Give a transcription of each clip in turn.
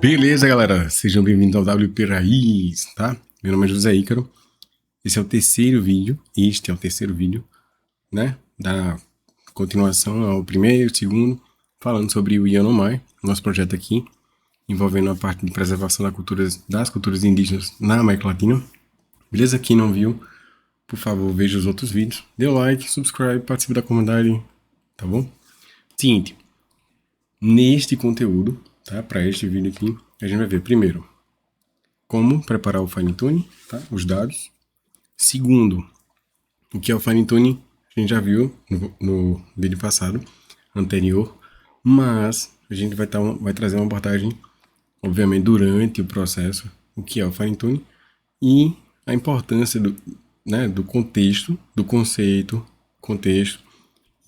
Beleza, galera? Sejam bem-vindos ao WP Raiz, tá? Meu nome é José Ícaro. Este é o terceiro vídeo, né? Da continuação ao primeiro, segundo, falando sobre o Yanomami, nosso projeto aqui, envolvendo a parte de preservação das culturas indígenas na América Latina. Beleza? Quem não viu, por favor, veja os outros vídeos. Dê o like, subscribe, participe da comunidade, tá bom? Seguinte, neste conteúdo, tá? Para este vídeo aqui, a gente vai ver primeiro como preparar o fine tune, tá? Os dados. Segundo, o que é o fine tune, a gente já viu no vídeo passado, anterior, mas a gente vai trazer uma abordagem, obviamente, durante o processo, o que é o fine tune e a importância do contexto, do conceito, contexto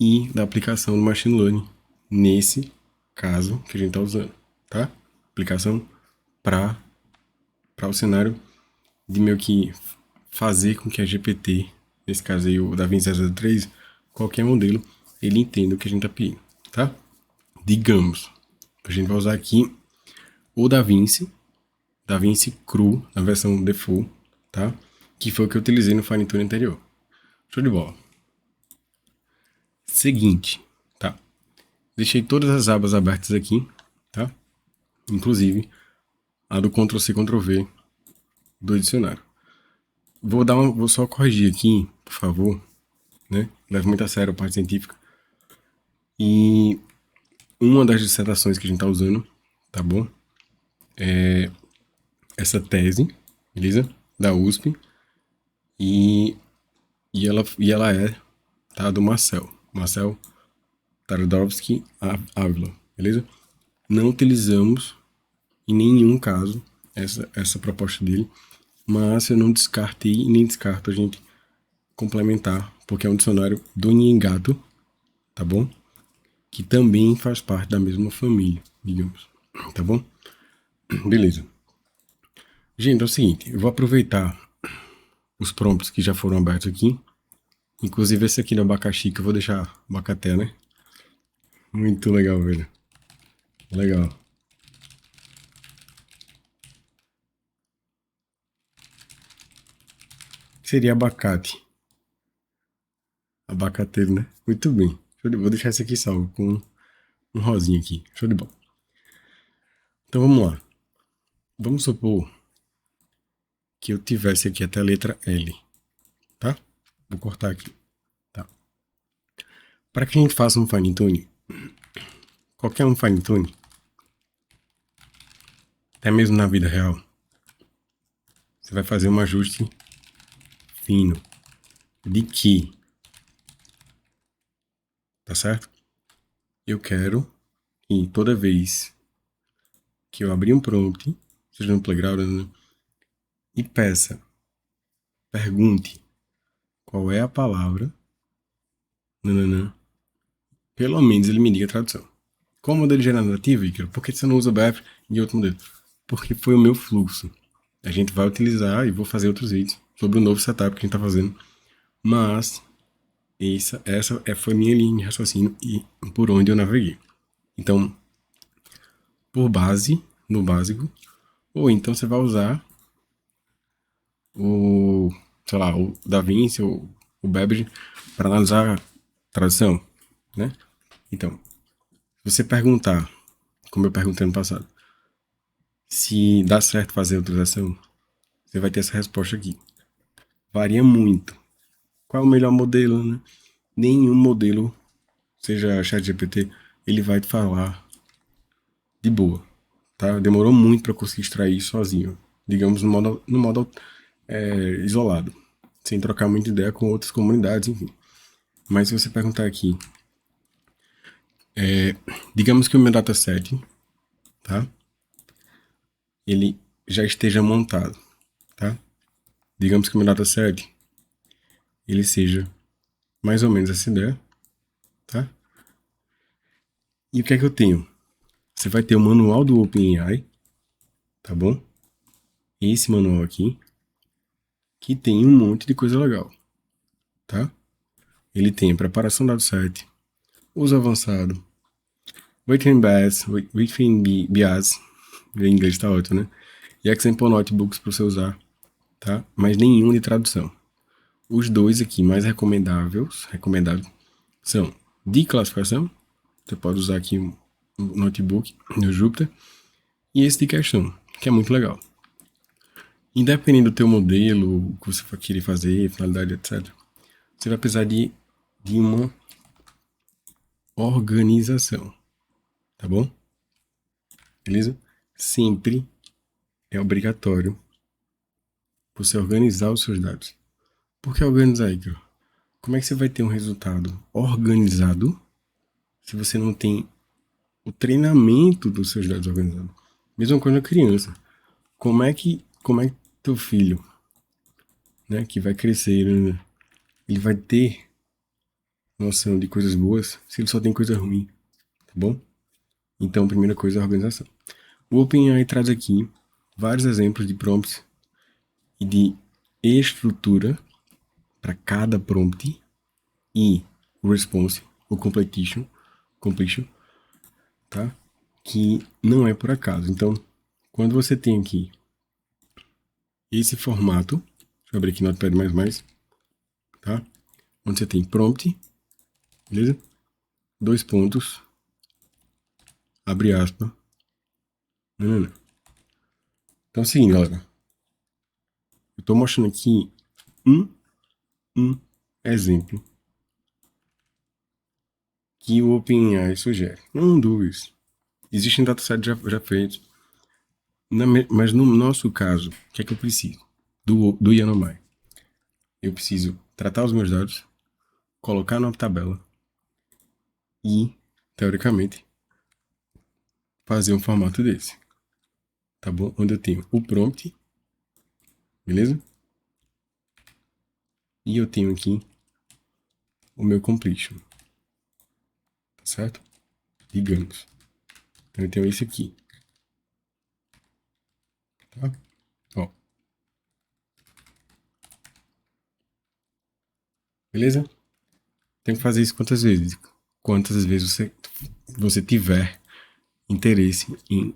e da aplicação do machine learning nesse caso que a gente está usando, tá? Aplicação para o cenário de meio que fazer com que a GPT, nesse caso aí o DaVinci 003, qualquer modelo, ele entenda o que a gente está pedindo, tá? Digamos, a gente vai usar aqui o DaVinci Cru, na versão default, tá? Que foi o que eu utilizei no Fine Tune anterior. Show de bola. Seguinte, tá? Deixei todas as abas abertas aqui, tá? Inclusive a do Ctrl+C, Ctrl+V do dicionário. Vou só corrigir aqui, por favor, né? Leve muito a sério a parte científica. E uma das dissertações que a gente tá usando, tá bom? É essa tese, beleza? Da USP. E ela é, tá? Do Marcel Taradowski Ávila, beleza? Não utilizamos em nenhum caso essa proposta dele, mas eu não descartei e nem descarto a gente complementar, porque é um dicionário do Nhengato, tá bom? Que também faz parte da mesma família, digamos, tá bom? Beleza. Gente, é o seguinte, eu vou aproveitar os prompts que já foram abertos aqui, inclusive esse aqui do abacaxi, que eu vou deixar abacaté, né? Muito legal, velho. Legal. Seria abacate. Abacateiro, né? Muito bem. Vou deixar esse aqui salvo com um rosinha aqui. Show de bola. Então vamos lá. Vamos supor que eu tivesse aqui até a letra L, tá? Vou cortar aqui, tá? Para que a gente faça um fine tune, qualquer um fine tune, até mesmo na vida real, você vai fazer um ajuste fino de que, tá certo? Eu quero que toda vez que eu abrir um prompt, seja no Playground, né, e pergunte qual é a palavra, nananã, pelo menos ele me diga a tradução. Qual modelo generativo, Ícaro? Por que você não usa o BF e outro modelo? Porque foi o meu fluxo. A gente vai utilizar e vou fazer outros vídeos sobre o novo setup que a gente está fazendo. Mas essa foi a minha linha de raciocínio e por onde eu naveguei. Então, por base, no básico, ou então você vai usar o DaVinci ou o Babbage para analisar a tradução, né? Então, se você perguntar, como eu perguntei no passado, se dá certo fazer a utilização, você vai ter essa resposta aqui. Varia muito. Qual é o melhor modelo, né? Nenhum modelo, seja ChatGPT, ele vai te falar de boa, tá? Demorou muito para conseguir extrair sozinho, digamos no modo isolado, sem trocar muita ideia com outras comunidades, enfim. Mas se você perguntar aqui, digamos que o meu dataset, tá? Ele já esteja montado, tá? Digamos que o meu dataset ele seja mais ou menos essa ideia, tá? E o que é que eu tenho? Você vai ter o manual do OpenAI, tá bom? Esse manual aqui, que tem um monte de coisa legal, tá? Ele tem a preparação do dataset, uso avançado, Weighting Bias, Meu inglês tá ótimo, né? E Example Notebooks para você usar, tá? Mas nenhum de tradução. Os dois aqui mais recomendáveis são de classificação. Você pode usar aqui um notebook do Jupyter. E esse de questão, que é muito legal. Independente do teu modelo, o que você for querer fazer, finalidade, etc. Você vai precisar de uma organização, tá bom? Beleza? Sempre é obrigatório você organizar os seus dados. Por que organizar, Igor? Como é que você vai ter um resultado organizado se você não tem o treinamento dos seus dados organizados? Mesma coisa na criança. Como é que teu filho, né, que vai crescer, né, ele vai ter noção de coisas boas se ele só tem coisa ruim, tá bom? Então, a primeira coisa é a organização. O OpenAI traz aqui vários exemplos de prompts e de estrutura para cada prompt e o response, o completion, tá? Que não é por acaso. Então, quando você tem aqui esse formato, deixa eu abrir aqui no Notepad++, tá? Onde você tem prompt, beleza? Dois pontos, abre aspas. Não. Então é o seguinte, galera. Eu tô mostrando aqui um exemplo que o OpenAI sugere. Não dois. Existem datasets já feitos. Mas no nosso caso, o que é que eu preciso? Do Yanomami. Eu preciso tratar os meus dados, colocar numa tabela e, teoricamente, fazer um formato desse. Tá bom? Onde eu tenho o prompt, beleza? E eu tenho aqui o meu completion. Tá certo? Digamos. Então eu tenho esse aqui. Tá? Ó. Beleza? Tem que fazer isso quantas vezes? Quantas vezes você tiver interesse em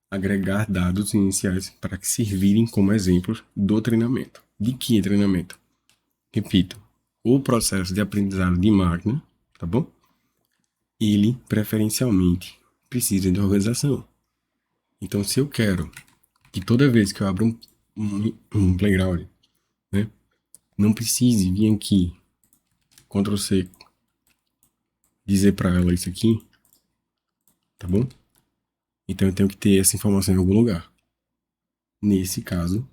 agregar dados iniciais para que servirem como exemplos do treinamento. De que treinamento? Repito, o processo de aprendizado de máquina, tá bom? Ele, preferencialmente, precisa de organização. Então, se eu quero que toda vez que eu abro um playground, né, não precise vir aqui, Ctrl C, dizer para ela isso aqui, tá bom? Então eu tenho que ter essa informação em algum lugar. Nesse caso,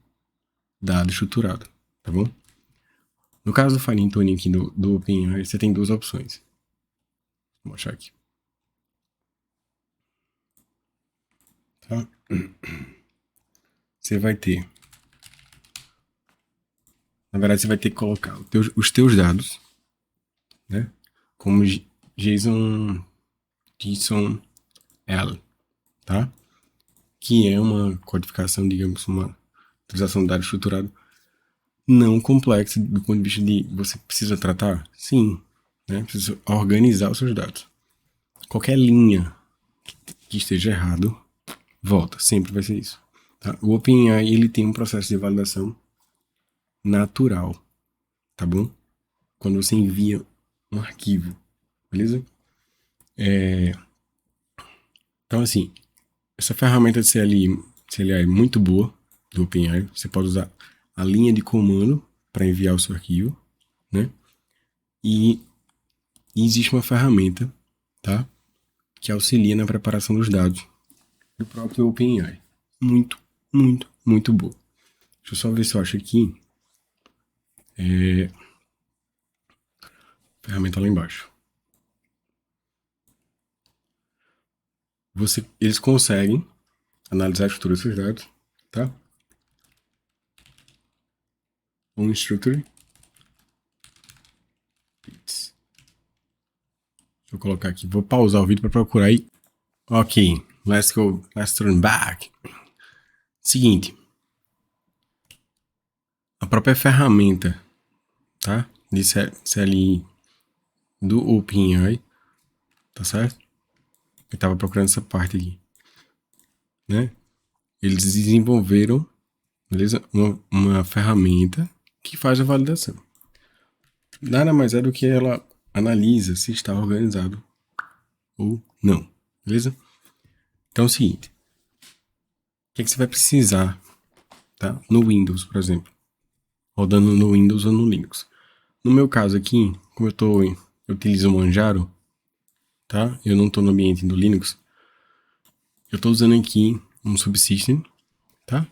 dado estruturado, tá bom? No caso do Farinha Tony aqui do OpenAI, você tem duas opções. Vou mostrar aqui. Tá? Você vai ter... Na verdade, você vai ter que colocar os teus dados, né? Como JSON L, tá? Que é uma codificação, digamos, uma utilização de dados estruturado não complexa do ponto de vista de você precisa tratar? Sim, né? Precisa organizar os seus dados. Qualquer linha que esteja errado, volta, sempre vai ser isso. Tá? O OpenAI, ele tem um processo de validação natural, tá bom? Quando você envia um arquivo, beleza? Então, assim, essa ferramenta de CLA é muito boa, do OpenAI. Você pode usar a linha de comando para enviar o seu arquivo, né? E existe uma ferramenta, tá? Que auxilia na preparação dos dados do próprio OpenAI. Muito boa. Deixa eu só ver se eu acho aqui. Ferramenta lá embaixo. Eles conseguem analisar a estrutura dos seus dados, tá? Um structure. Deixa eu colocar aqui. Vou pausar o vídeo para procurar aí. Ok, let's go. Let's turn back. Seguinte. A própria ferramenta, tá? De CLI do OpenAI, tá certo? Eu tava procurando essa parte aqui, né? eles desenvolveram, beleza? Uma ferramenta que faz a validação. Nada mais é do que ela analisa se está organizado ou não, beleza? Então é o seguinte, o que você vai precisar, tá? No Windows, por exemplo, rodando no Windows ou no Linux. No meu caso aqui, como eu utilizo o Manjaro, tá? Eu não estou no ambiente do Linux, eu estou usando aqui um subsystem, tá?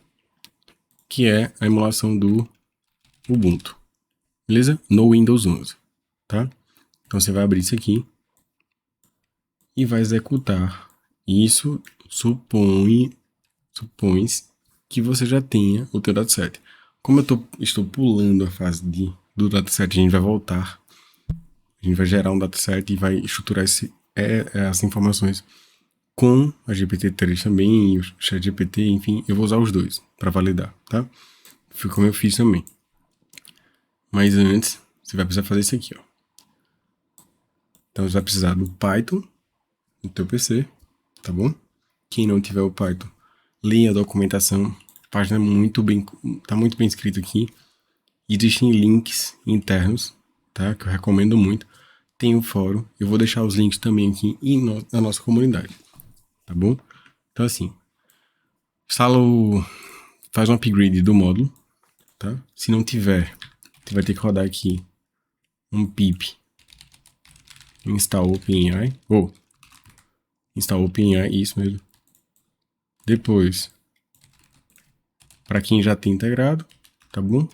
Que é a emulação do Ubuntu, beleza? No Windows 11, tá? Então você vai abrir isso aqui e vai executar. Isso supõe que você já tenha o teu dataset. Como estou pulando a fase do dataset, a gente vai voltar. A gente vai gerar um dataset e vai estruturar as informações com a GPT-3 também, o ChatGPT, enfim, eu vou usar os dois para validar, tá? Foi como eu fiz também. Mas antes, você vai precisar fazer isso aqui, ó. Então você vai precisar do Python no teu PC, tá bom? Quem não tiver o Python, leia a documentação. A página tá muito bem escrito aqui. Existem links internos, tá? Que eu recomendo muito. Tem o fórum. Eu vou deixar os links também aqui na nossa comunidade, tá bom? Então assim, faz um upgrade do módulo, tá? Se não tiver, você vai ter que rodar aqui um pip install OpenAI, ou install OpenAI, isso mesmo. Depois, para quem já tem integrado, tá bom?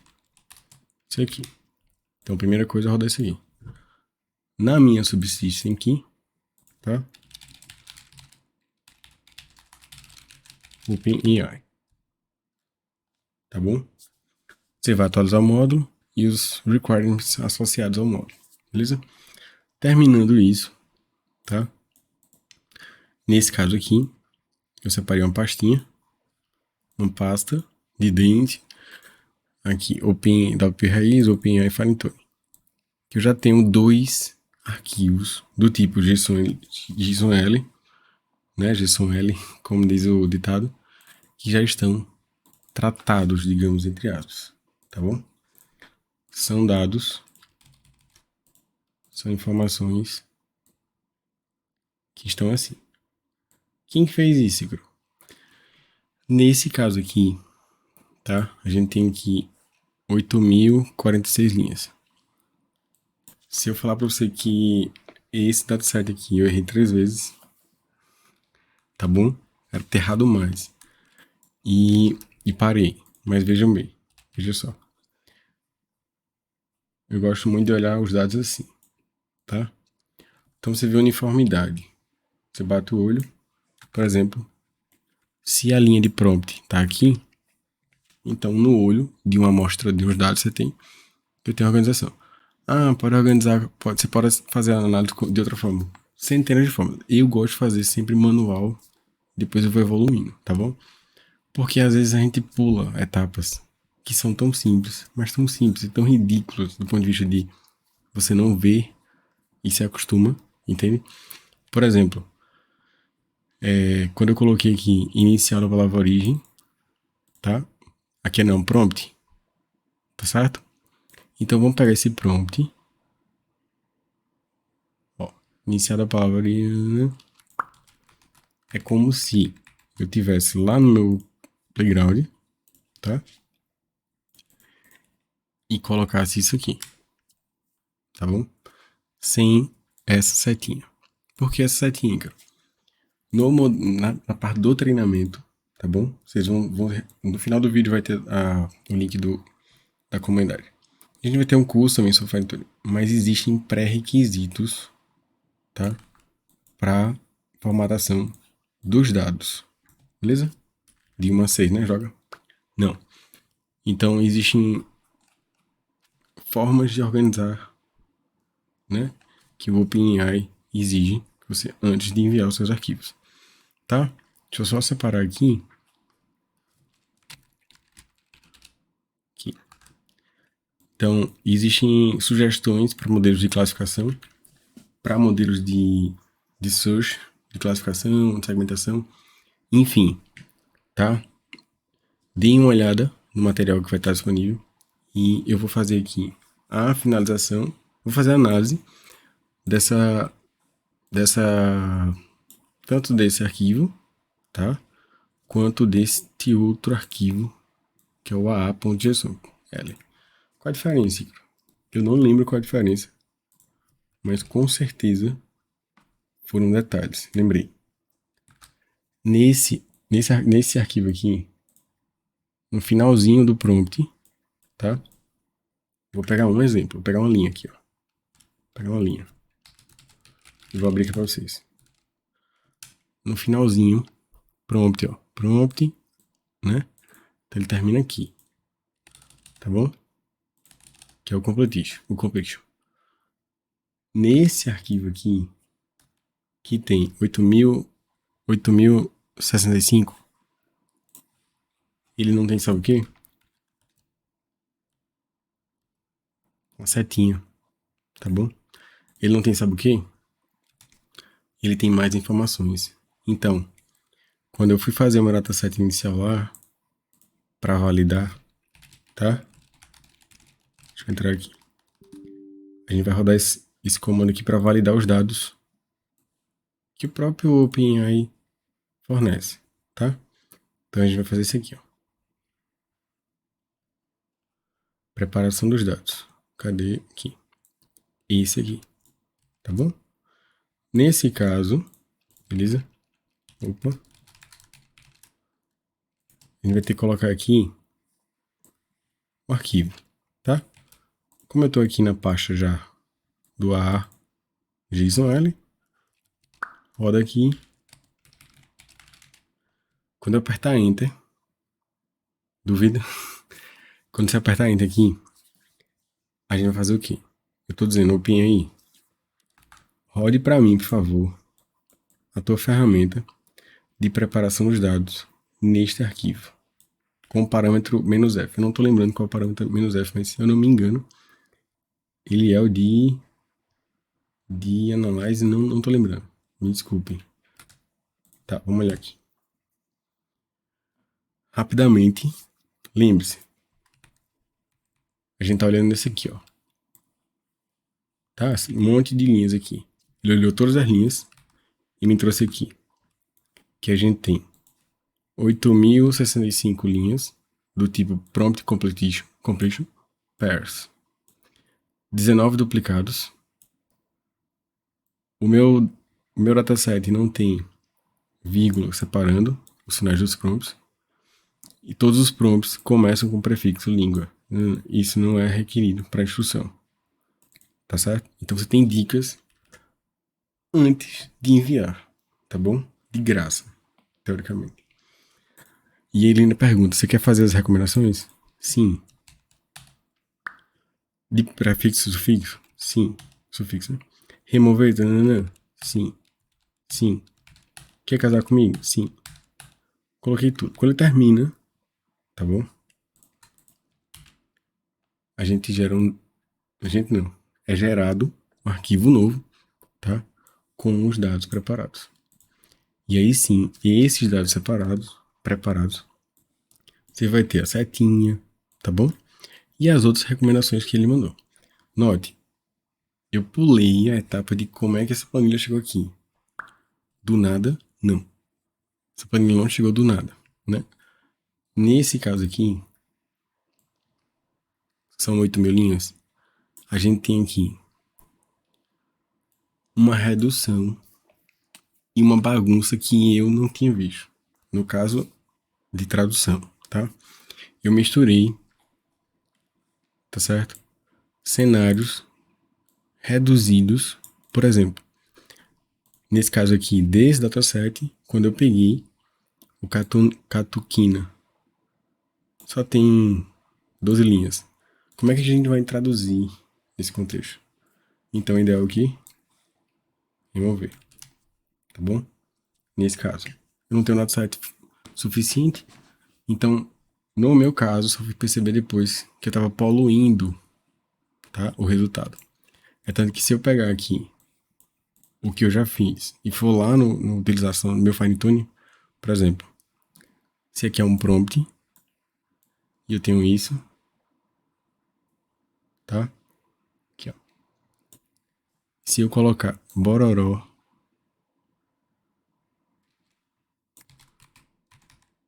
Isso aqui. Então, a primeira coisa é rodar isso aqui. Na minha subsystem aqui, tá? OpenAI. Tá bom? Você vai atualizar o módulo e os requirements associados ao módulo, beleza? Terminando isso, tá? Nesse caso aqui, eu separei uma pastinha, uma pasta de dente, aqui, da OP Raiz, OpenAI Finetone, que eu já tenho 2 arquivos do tipo JSON-L, né, JSON-L, como diz o ditado, que já estão tratados, digamos, entre aspas, tá bom? São dados, são informações que estão assim. Quem fez isso, Igor? Nesse caso aqui, tá? A gente tem aqui 8.046 linhas. Se eu falar para você que esse dataset aqui eu errei 3 vezes, tá bom? Era ter errado mais. E parei. Mas vejam bem, veja só. Eu gosto muito de olhar os dados assim, tá? Então você vê uniformidade. Você bate o olho, por exemplo, se a linha de prompt tá aqui, então no olho de uma amostra de uns dados você tem organização. Pode organizar, você pode fazer a análise de outra forma. Centenas de formas. Eu gosto de fazer sempre manual, depois eu vou evoluindo, tá bom? Porque às vezes a gente pula etapas que são tão simples, mas tão simples e tão ridículas do ponto de vista de você não ver e se acostuma, entende? Por exemplo, quando eu coloquei aqui inicial da palavra origem, tá? Aqui não, prompt, tá certo? Então vamos pegar esse prompt, ó, inicial da palavra origem, é como se eu tivesse lá no meu playground, tá? E colocasse isso aqui, tá bom? Sem essa setinha. Por que essa setinha, cara? Na parte do treinamento, tá bom? Vocês vão no final do vídeo vai ter o link da comunidade. A gente vai ter um curso também sobre Finetone, mas existem pré-requisitos, tá? Para formatação dos dados, beleza? De 1 a 6, né? Joga? Não. Então, existem formas de organizar, né? Que o OpenAI exige você antes de enviar os seus arquivos, tá? Deixa eu só separar aqui. Então, existem sugestões para modelos de classificação, para modelos de search, de classificação, de segmentação, enfim, tá? deem uma olhada no material que vai estar disponível e eu vou fazer aqui a finalização, vou fazer a análise dessa tanto desse arquivo, tá? Quanto deste outro arquivo, que é o aa.json. Qual a diferença, Icaro? Eu não lembro qual a diferença, mas com certeza foram detalhes. Lembrei. Nesse arquivo aqui, no finalzinho do prompt, tá? Vou pegar um exemplo, vou pegar uma linha aqui, ó. Vou pegar uma linha. E vou abrir aqui para vocês. No finalzinho, prompt, ó. Prompt, né? Então ele termina aqui. Tá bom? Que é o completion. Nesse arquivo aqui, que tem 8065, ele não tem, sabe o quê? Uma setinha, tá bom? Ele não tem, sabe o quê? Ele tem mais informações. Então, quando eu fui fazer uma dataset inicial lá, para validar, tá? Deixa eu entrar aqui. A gente vai rodar esse comando aqui para validar os dados que o próprio OpenAI fornece, tá? Então a gente vai fazer isso aqui, ó. Preparação dos dados. Cadê? Aqui. Esse aqui, tá bom? Nesse caso, beleza? Opa. A gente vai ter que colocar aqui o arquivo, tá? Como eu tô aqui na pasta já do AA JSON-L, roda aqui. Quando eu apertar Enter, duvida? Quando você apertar Enter aqui, a gente vai fazer o quê? Eu tô dizendo, OpenAI, rode para mim, por favor, a tua ferramenta de preparação dos dados neste arquivo, com o parâmetro "-f". Eu não tô lembrando qual é o parâmetro "-f", mas se eu não me engano, ele é o de analyze, não tô lembrando. Me desculpem. Tá, vamos olhar aqui. Rapidamente, lembre-se. A gente tá olhando nesse aqui, ó. Tá? Um monte de linhas aqui. Ele olhou todas as linhas e me trouxe aqui. Que a gente tem 8065 linhas do tipo prompt completion pairs. 19 duplicados. O meu dataset não tem vírgula separando os sinais dos prompts. E todos os prompts começam com o prefixo língua. Isso não é requerido para instrução. Tá certo? Então você tem dicas antes de enviar, tá bom? De graça, teoricamente. E ele ainda pergunta, você quer fazer as recomendações? Sim. De prefixo e sufixo? Sim. Sufixo, né? Remover? Sim. Sim. Quer casar comigo? Sim. Coloquei tudo. Quando ele termina, tá bom? A gente gera um... A gente não. É gerado um arquivo novo, tá? Com os dados preparados. E aí sim, esses dados preparados, você vai ter a setinha, tá bom? E as outras recomendações que ele mandou. Note, eu pulei a etapa de como é que essa planilha chegou aqui. Do nada, não. Essa planilha não chegou do nada, né? Nesse caso aqui, são 8.000 linhas, a gente tem aqui uma redução e uma bagunça que eu não tinha visto. No caso de tradução, tá? Eu misturei, tá certo? Cenários reduzidos, por exemplo, nesse caso aqui, desse dataset, quando eu peguei o Catuquina, só tem 12 linhas. Como é que a gente vai traduzir esse contexto? Então, o ideal é o quê? Remover, tá bom? Nesse caso, eu não tenho dataset suficiente, então, no meu caso, só fui perceber depois que eu estava poluindo, tá, o resultado. É tanto que se eu pegar aqui o que eu já fiz e for lá no utilização do meu fine tuning, por exemplo, se aqui é um prompt, E eu tenho isso. Tá? Aqui, ó. Se eu colocar Bororó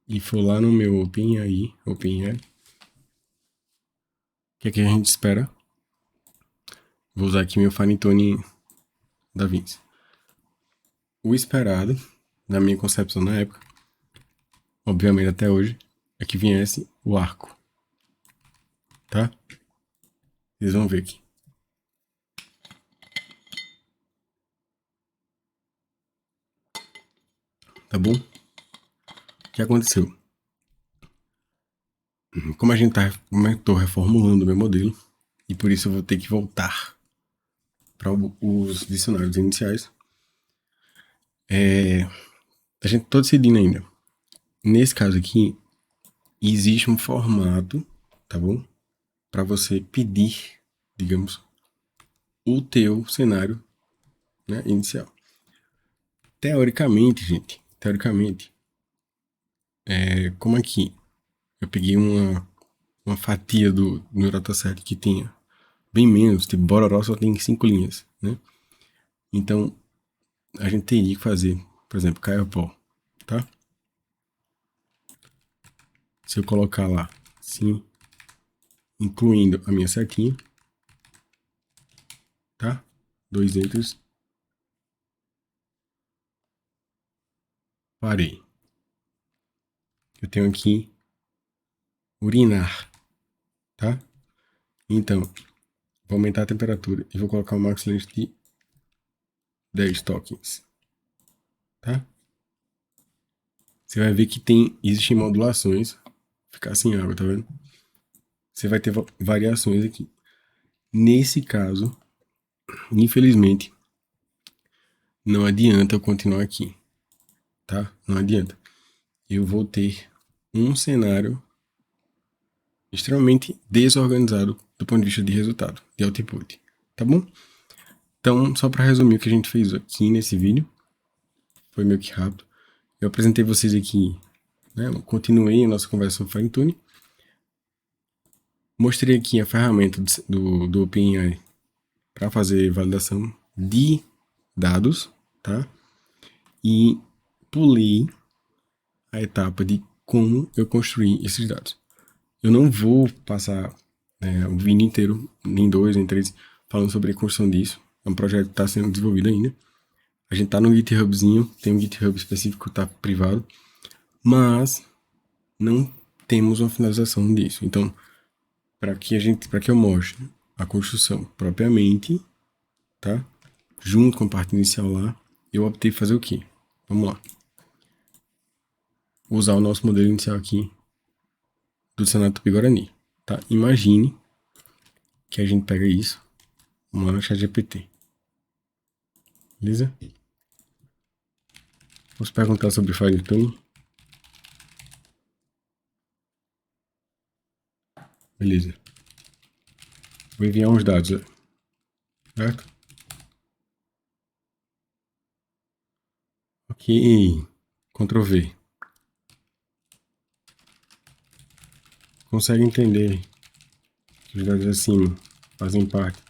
e for lá no meu OpenAI, o que é que a gente espera? Vou usar aqui meu Finetune DaVinci. O esperado, na minha concepção na época, obviamente até hoje, é que viesse o arco. Tá? Vocês vão ver aqui. Tá bom? O que aconteceu? Como eu tô reformulando meu modelo, e por isso eu vou ter que voltar para os dicionários iniciais, a gente tá decidindo ainda. Nesse caso aqui, existe um formato, tá bom? Para você pedir, digamos, o teu cenário, né, inicial. Teoricamente, gente, como aqui eu peguei uma fatia do meu dataset que tinha bem menos, tipo, Bororó só tem 5 linhas, né? Então, a gente teria que fazer, por exemplo, Kayapó, tá? Se eu colocar lá, sim, incluindo a minha setinha, tá? 2 enters, parei. Eu tenho aqui urinar, tá? Então, vou aumentar a temperatura e vou colocar o max length de 10 tokens, tá? Você vai ver que existem modulações, ficar sem água, tá vendo? Você vai ter variações aqui. Nesse caso, infelizmente, não adianta eu continuar aqui, tá? Não adianta. Eu vou ter um cenário extremamente desorganizado do ponto de vista de resultado, de output, tá bom? Então, só para resumir o que a gente fez aqui nesse vídeo, foi meio que rápido. Eu apresentei vocês aqui, né? Continuei a nossa conversa sobre Finetune. Mostrei aqui a ferramenta do OpenAI para fazer validação de dados, tá? E pulei a etapa de como eu construí esses dados. Eu não vou passar o vídeo inteiro, nem 2, nem 3, falando sobre a construção disso. É um projeto que está sendo desenvolvido ainda. A gente tá no GitHubzinho, tem um GitHub específico, tá privado, mas não temos uma finalização disso. Então, para que eu mostre a construção propriamente, tá? Junto com a parte inicial lá, eu optei por fazer o quê? Vamos lá. Usar o nosso modelo inicial aqui do Dicionário Tupi-Guarani, tá? Imagine que a gente pega isso, uma no ChatGPT. Beleza? Vamos perguntar sobre Finetune. Beleza. Vou enviar uns dados, certo? Ok. Ctrl V. Consegue entender que os dados acima fazem parte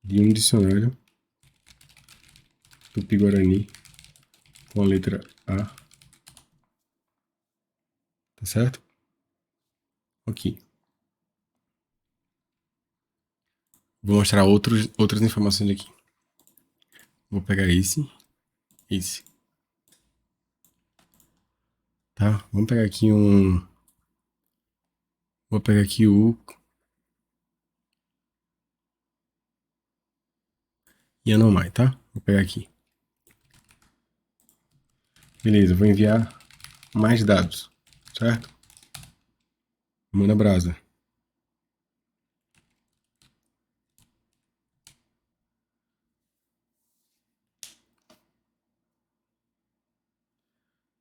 de um dicionário Tupi-Guarani com a letra A, tá certo? Ok. Vou mostrar outras informações aqui. Vou pegar esse. Tá? Vamos pegar aqui Vou pegar aqui o Yanomai, tá? Vou pegar aqui. Beleza, vou enviar mais dados, certo? Manda brasa.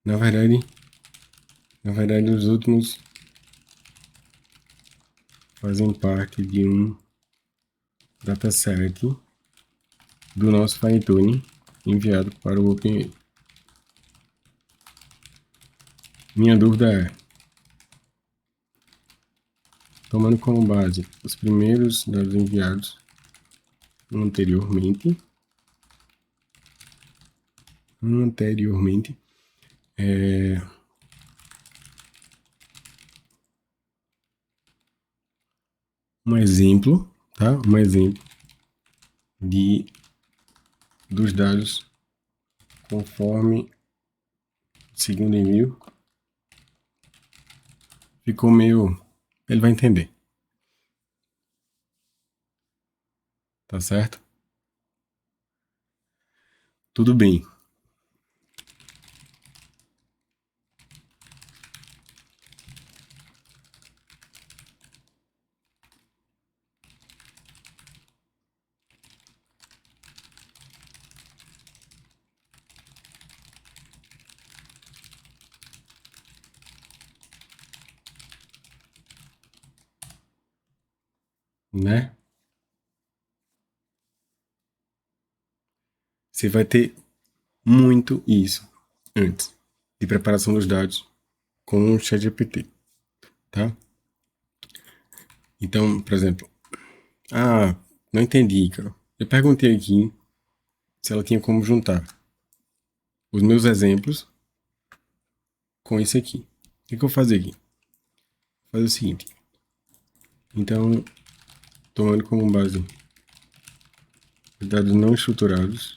Na verdade, os últimos fazem parte de um dataset do nosso Finetune enviado para o OpenAI. Minha dúvida é, tomando como base os primeiros dados enviados anteriormente, um exemplo, tá? Um exemplo de dos dados conforme segundo envio. Ficou meio... Ele vai entender. Tá certo? Tudo bem. Né? Você vai ter muito isso antes de preparação dos dados com o ChatGPT, tá? Então, por exemplo, não entendi, cara. Eu perguntei aqui se ela tinha como juntar os meus exemplos com esse aqui. O que eu vou fazer aqui? Vou fazer o seguinte. Então, tomando como base os dados não estruturados,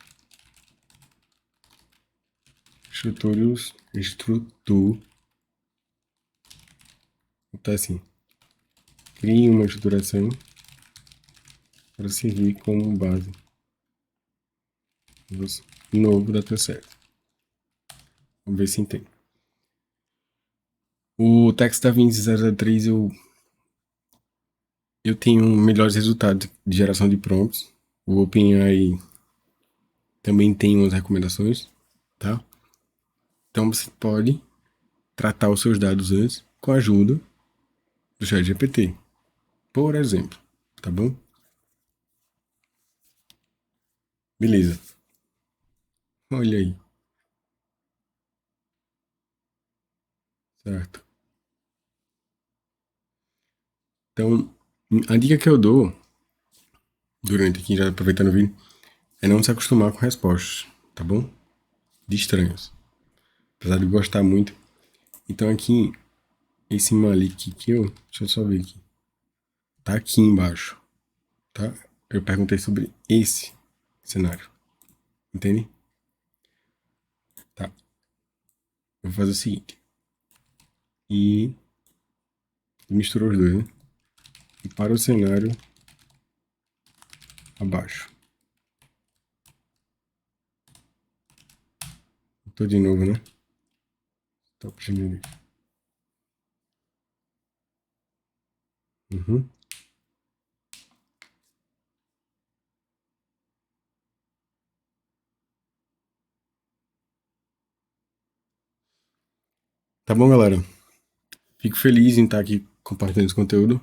tá assim. Crie uma estruturação para servir como base novo dataset. Vamos ver se entende. O Text DaVinci 003 eu tenho melhores resultados de geração de prompts. O OpenAI também tem umas recomendações, tá? Então você pode tratar os seus dados antes com a ajuda do ChatGPT, por exemplo, tá bom? Beleza. Olha aí. Certo. Então, a dica que eu dou, durante aqui, já aproveitando o vídeo, é não se acostumar com respostas, tá bom? De estranhos. Apesar de gostar muito. Então aqui, esse Malik aqui, ó, deixa eu só ver aqui. Tá aqui embaixo, tá? Eu perguntei sobre esse cenário. Entende? Tá. Eu vou fazer o seguinte. E misturou os dois, né? E para o cenário abaixo. Tô de novo, né? Tô puxando ali. Uhum. Tá bom, galera? Fico feliz em estar aqui compartilhando esse conteúdo.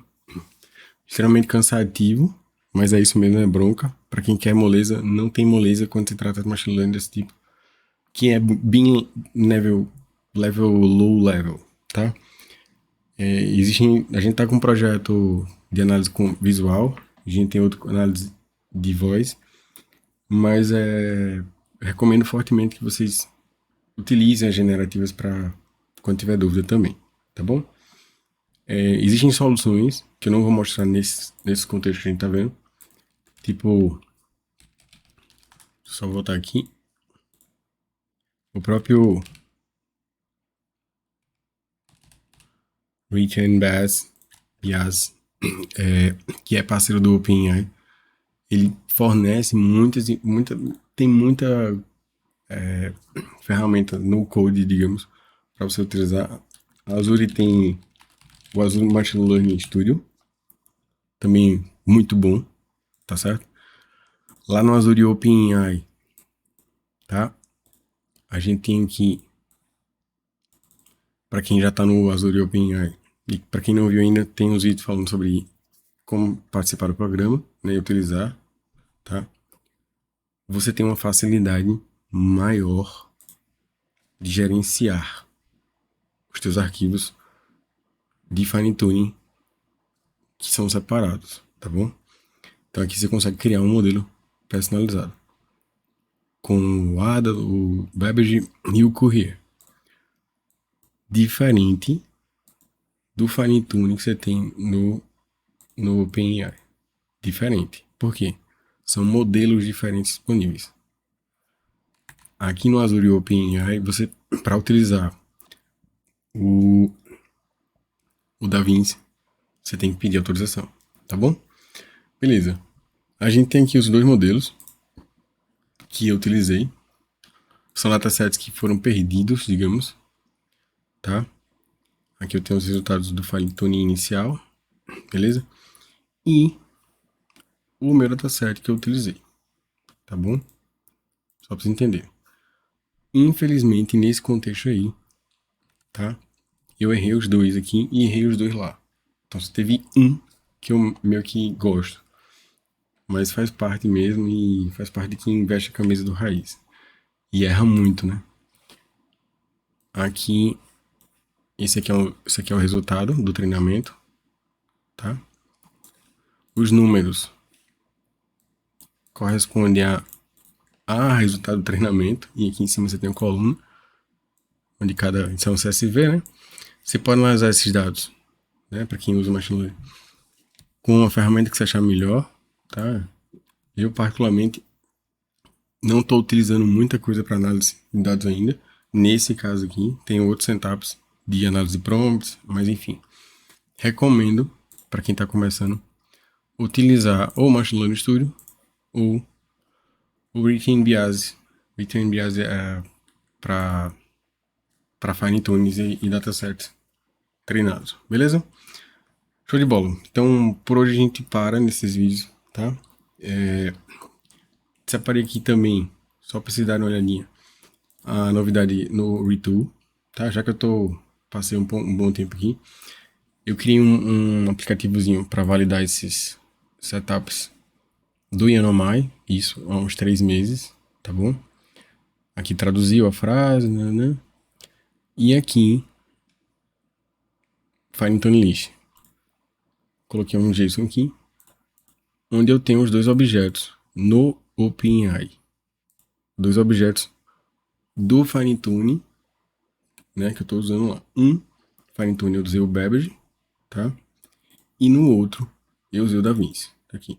Extremamente cansativo, mas é isso mesmo, é bronca. Para quem quer moleza, não tem moleza quando se trata de machine learning desse tipo. Que é bem level low level, tá? A gente tá com um projeto de análise com visual, a gente tem outro com análise de voz, mas recomendo fortemente que vocês utilizem as generativas para quando tiver dúvida também, tá bom? Existem soluções que eu não vou mostrar nesse contexto que a gente tá vendo, tipo, só voltar aqui, o próprio Richard Bias, que é parceiro do OpenAI, ele fornece tem muita ferramenta no code, digamos, para você utilizar. A Azure tem o Azure Machine Learning Studio, também muito bom, tá certo? Lá no Azure OpenAI, tá? A gente tem aqui, para quem já tá no Azure OpenAI, e para quem não viu ainda, tem uns vídeos falando sobre como participar do programa, né, e utilizar, tá? Você tem uma facilidade maior de gerenciar os teus arquivos de fine tuning que são separados, tá bom? Então aqui você consegue criar um modelo personalizado com o Ada, o Babbage e o Courier. Diferente do fine tuning que você tem no OpenAI. Diferente. Por quê? São modelos diferentes disponíveis. Aqui no Azure OpenAI, você, para utilizar o DaVinci, você tem que pedir autorização, tá bom? Beleza. A gente tem aqui os dois modelos que eu utilizei. São datasets que foram perdidos, digamos, tá? Aqui eu tenho os resultados do fine tuning inicial, beleza? E o meu dataset que eu utilizei, tá bom? Só pra você entender. Infelizmente, nesse contexto aí, tá? Eu errei os dois aqui e errei os dois lá. Então, só teve um que eu meio que gosto. Mas faz parte mesmo e faz parte de quem veste a camisa do raiz. E erra muito, né? Aqui, esse aqui é o resultado do treinamento, tá? Os números correspondem a resultado do treinamento. E aqui em cima você tem uma coluna, onde cada edição é um CSV, né? Você pode analisar esses dados, né? Para quem usa Machine Learning, com uma ferramenta que você achar melhor, tá? Eu, particularmente, não estou utilizando muita coisa para análise de dados ainda. Nesse caso aqui, tem outros setups de análise de prompts, mas enfim. Recomendo, para quem está começando, utilizar ou o Machine Learning Studio ou o Retained Bias. Retained Bias é para fine tunings e datasets treinados, beleza? Show de bola. Então, por hoje a gente para nesses vídeos, tá? Separei aqui também, só para vocês darem uma olhadinha, a novidade no Retool, tá? Já que eu passei um bom tempo aqui, eu criei um aplicativozinho para validar esses setups do Yanomai, isso há uns 3 meses, tá bom? Aqui traduziu a frase, né? E aqui, Fine Tuning List. Coloquei um JSON aqui, onde eu tenho os dois objetos no OpenAI. Dois objetos do Fine Tuning, né, que eu estou usando lá. Um Fine Tuning eu usei o Babbage, tá? E no outro eu usei o DaVinci, tá aqui.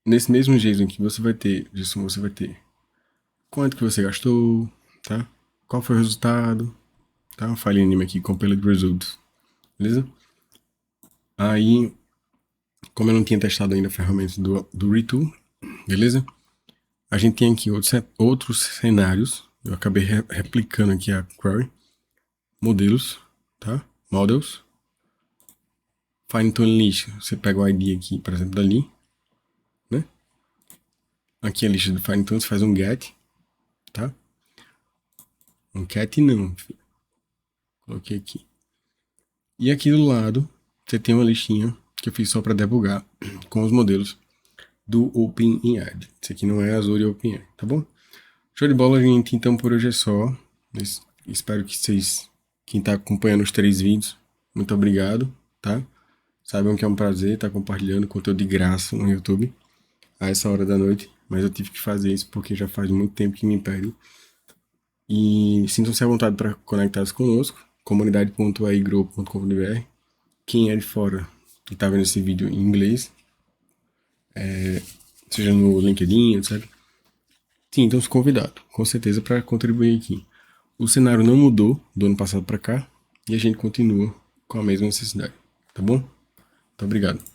Nesse mesmo JSON aqui você vai ter quanto que você gastou, tá? Qual foi o resultado, tá? Um file name aqui, compiled results, beleza? Aí, como eu não tinha testado ainda a ferramenta do Retool, beleza? A gente tem aqui outros cenários. Eu acabei replicando aqui a query. Modelos, tá? Models. Fine Tuning List. Você pega o ID aqui, por exemplo, dali, né? Aqui a lista do Fine Tuning, você faz um get, tá? Um cat não, filho. Coloquei aqui. E aqui do lado, você tem uma listinha que eu fiz só para debugar com os modelos do OpenAI. Esse aqui não é Azure OpenAI, tá bom? Show de bola, gente. Então por hoje é só. Espero que vocês, quem tá acompanhando os 3 vídeos, muito obrigado, tá? Saibam que é um prazer estar compartilhando conteúdo de graça no YouTube a essa hora da noite, mas eu tive que fazer isso porque já faz muito tempo que me pedem. E sintam-se à vontade para conectar-se conosco, comunidade.aigrow.com.br. Quem é de fora e tá vendo esse vídeo em inglês, seja no LinkedIn, etc. Sim, então se convidado, com certeza, para contribuir aqui. O cenário não mudou do ano passado para cá e a gente continua com a mesma necessidade, tá bom? Muito obrigado.